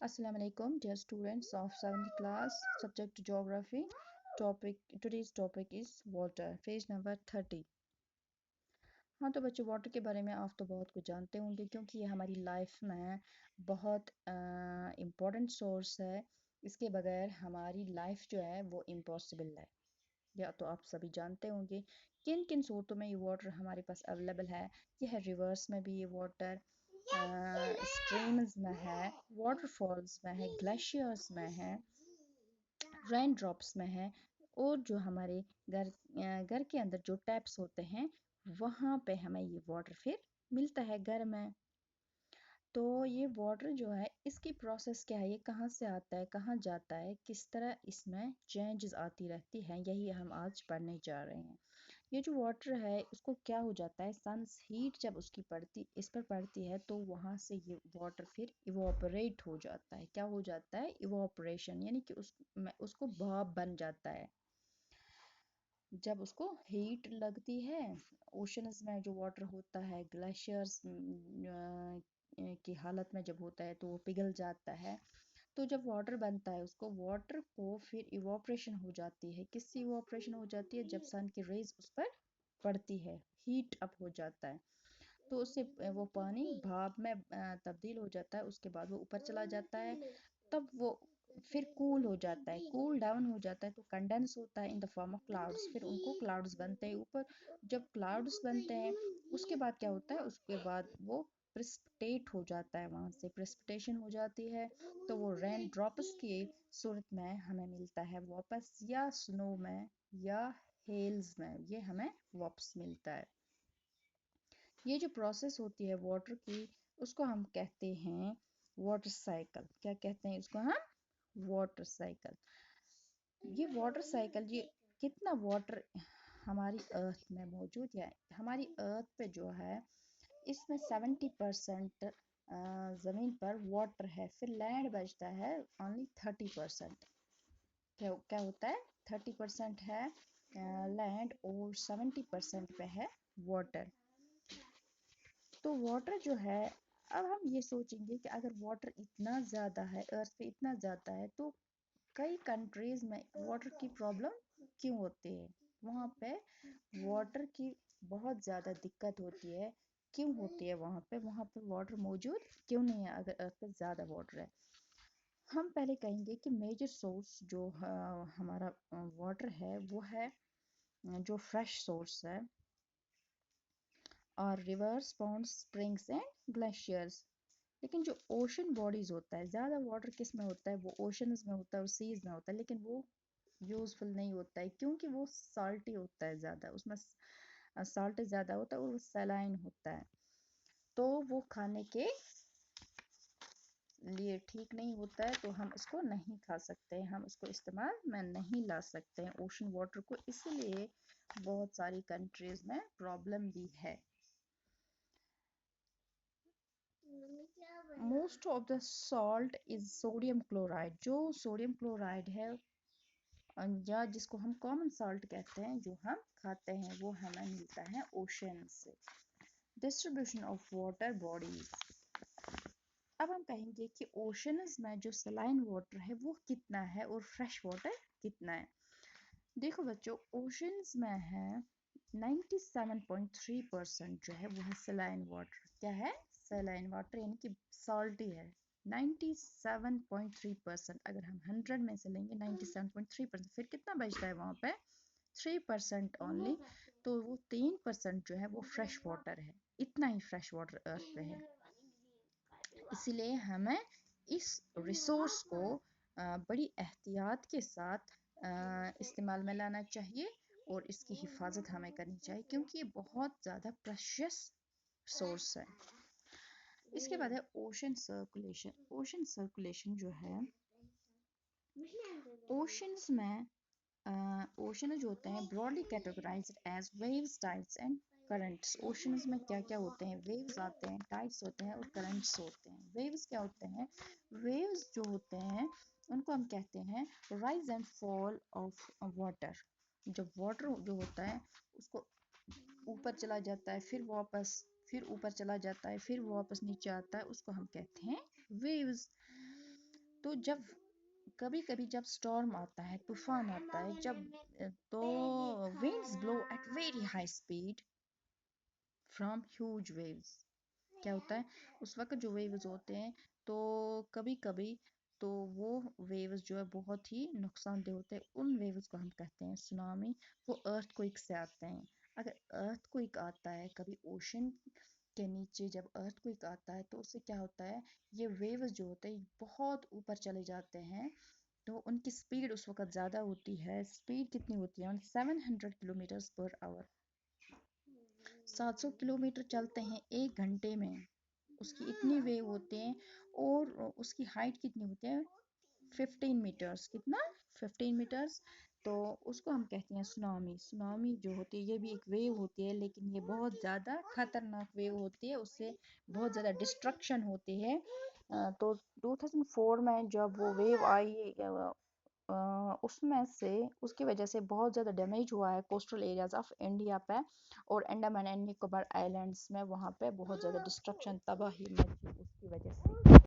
Assalamu alaikum, dear students of 7th class, subject geography. Today's topic is water. Page number 30. हाँ तो बच्चों, water के बारे में आप तो बहुत कुछ जानते होंगे क्योंकि ये हमारी लाइफ में बहुत इम्पोर्टेंट सोर्स है। इसके बगैर हमारी लाइफ जो है वो इम्पॉसिबल है। या तो आप सभी जानते होंगे किन किन सूरतों में ये वाटर हमारे पास अवेलेबल है। ये है रिवर्स में भी ये वाटर, स्ट्रीम्स में है, वाटरफॉल्स में है, ग्लेशियर्स में है, रेन ड्रॉप्स में है, और जो हमारे घर के अंदर जो टैप्स होते हैं वहाँ पे हमें ये वाटर फिर मिलता है घर में। तो ये वाटर जो है इसकी प्रोसेस क्या है, ये कहाँ से आता है, कहाँ जाता है, किस तरह इसमें चेंजेस आती रहती हैं, यही हम आज पढ़ने जा रहे हैं। ये जो वाटर है उसको क्या हो जाता है, सन्स हीट जब उसकी पड़ती इस पर पड़ती है तो वहाँ से ये वाटर फिर इवोपरेट हो जाता है। क्या हो जाता है, इवोपरेशन, यानी कि उसको भाप बन जाता है। जब उसको हीट लगती है, ओशंस में जो वाटर होता है ग्लेशियर्स की हालत में जब होता है तो वो पिघल जाता है। तो जब वाटर बनता है उसको वाटर को फिर इवोपरेशन हो जाती है। किससे इवोपरेशन हो जाती है, जब सन की रेज उस पर पड़ती है, हीट अप हो जाता है तो उससे वो पानी भाप में तब्दील हो जाता है। उसके बाद वो ऊपर चला जाता है, तब वो फिर कूल हो जाता है, कूल डाउन हो जाता है तो कंडेंस होता है in the form of clouds. फिर उनको क्लाउड्स बनते हैं ऊपर। जब क्लाउड्स बनते हैं उसके बाद क्या होता है, उसके बाद वो प्रेसिपिटेट हो जाता है, वहाँ से प्रेसिपिटेशन हो जाती है तो वो रेन ड्रॉप्स की सूरत में हमें मिलता है वापस, या स्नो में या हेल्स में ये हमें वापस मिलता है। ये जो प्रोसेस होती है वाटर की उसको हम कहते हैं वाटर साइकिल। क्या कहते हैं उसको हम, वाटर साइकिल। ये वाटर साइकिल, ये कितना वाटर हमारी अर्थ में मौजूद है, हमारी अर्थ पे जो है इसमें 70% ज़मीन पर वाटर है, फिर लैंड बचता है ओनली 30%। क्या क्या होता है, 30% है लैंड और 70% पे है वाटर। तो वाटर जो है, अब हम ये सोचेंगे कि अगर वाटर इतना ज़्यादा है, अर्थ पे इतना ज़्यादा है, तो कई कंट्रीज़ में वाटर की प्रॉब्लम क्यों होती है, वहाँ पे वाटर की बहुत ज़्यादा दिक्कत होती है, क्यों होती है, वहाँ पे वाटर मौजूद क्यों नहीं है अगर अर्थ पे ज़्यादा वाटर है। हम पहले कहेंगे कि मेजर सोर्स जो हमारा वाटर है वो है जो फ्रेश सोर्स है, और rivers, ponds, springs and glaciers. लेकिन जो ओशन बॉडीज होता है, ज़्यादा वाटर किस में होता है, वो ओशंस में होता है और सीज में होता है, लेकिन वो यूजफुल नहीं होता है क्योंकि वो साल्टी होता है, ज़्यादा उसमें साल्ट ज़्यादा होता है और वो सलाइन होता है, तो वो खाने के लिए ठीक नहीं होता है, तो हम इसको नहीं खा सकते, हम इसको इस्तेमाल में नहीं ला सकते हैं ओशन वाटर को। इसलिए बहुत सारी कंट्रीज में प्रॉब्लम भी है। Most of the salt is sodium chloride. जो सोडियम क्लोराइड है या जिसको हम कॉमन सॉल्ट कहते हैं, जो हम खाते हैं, वो हमें मिलता है ओशन से। Distribution of water bodies. अब हम कहेंगे कि ओशंस में जो सलाइन वाटर है वो कितना है और फ्रेश वाटर कितना है। देखो बच्चों, ओशंस में है 97.3% जो है वो है सलाइन वाटर। क्या है, सलाइन वाटर, यानी कि सॉल्टी है 97.3%। अगर हम 100 में से लेंगे 97.3%, फिर कितना बचता है वहाँ पे, 3% ओनली। तो वो 3% जो है वो फ्रेश वाटर है। इतना ही फ्रेश वाटर अर्थ पे है। इसलिए हमें इस रिसोर्स को बड़ी एहतियात के साथ इस्तेमाल में लाना चाहिए और इसकी हिफाजत हमें करनी चाहिए क्योंकि ये बहुत ज़्यादा प्रेशियस सोर्स है। इसके बाद है ओशन सर्कुलेशन। ओशन सर्कुलेशन जो है, ओशंस में ओशन जो होते हैं broadly categorised as waves, tides and currents. Oceans में क्या क्या होते हैं, वेव्स आते हैं, टाइड्स होते हैं और करंट्स होते हैं। वेव्स क्या होते हैं, वेव्स जो होते हैं उनको हम कहते हैं rise and fall of water. जब वाटर जो होता है उसको ऊपर चला जाता है, फिर वापस, फिर ऊपर चला जाता है, फिर वापस नीचे आता है, उसको हम कहते हैं वेव्स। تو جب کبھی کبھی جب اسٹارم آتا ہے، طوفان آتا ہے جب، تو winds blow at very high speed from huge waves. کیا ہوتا ہے اس وقت جو ویوز ہوتے ہیں، تو کبھی کبھی تو وہ ویوز جو ہے بہت ہی نقصان دہ ہوتے ہیں. ان ویوز کو ہم کہتے ہیں سونامی. وہ ارتھ کوئک سے آتے ہیں. اگر ارتھ کوئک آتا ہے کبھی اوشن کے نیچے، جب ارتھ کوئک آتا ہے تو اس سے کیا ہوتا ہے، یہ ویوز جو ہوتے ہیں بہت اوپر چلے جاتے ہیں. تو ان کی سپیڈ اس وقت زیادہ ہوتی ہے. سپیڈ کتنی ہوتی ہے؟ 700 کلومیٹرز پر آور. 700 کلومیٹر چلتے ہیں ایک گھنٹے میں. اس کی اتنی ویو ہوتے ہیں، اور اس کی ہائٹ کتنی ہوتی ہے؟ 15 میٹرز. کتنا؟ 15 میٹرز. تو اس کو ہم کہتے ہیں سونامی. سونامی جو ہوتی ہے یہ بھی ایک ویو ہوتی ہے، لیکن یہ بہت زیادہ خطرناک ویو ہوتی ہے. اس سے بہت زیادہ ڈسٹرکشن ہوتی ہے. تو 2004 میں جب وہ ویو آئی، اس میں سے اس کی وجہ سے بہت زیادہ ڈیمیج ہوا ہے کوسٹل ایریاز آف انڈیا پہ، اور انڈمان اینڈ نکوبار آئیلینڈس میں وہاں پہ بہت زیادہ ڈسٹرکشن، تباہی مچی اس کی وجہ سے.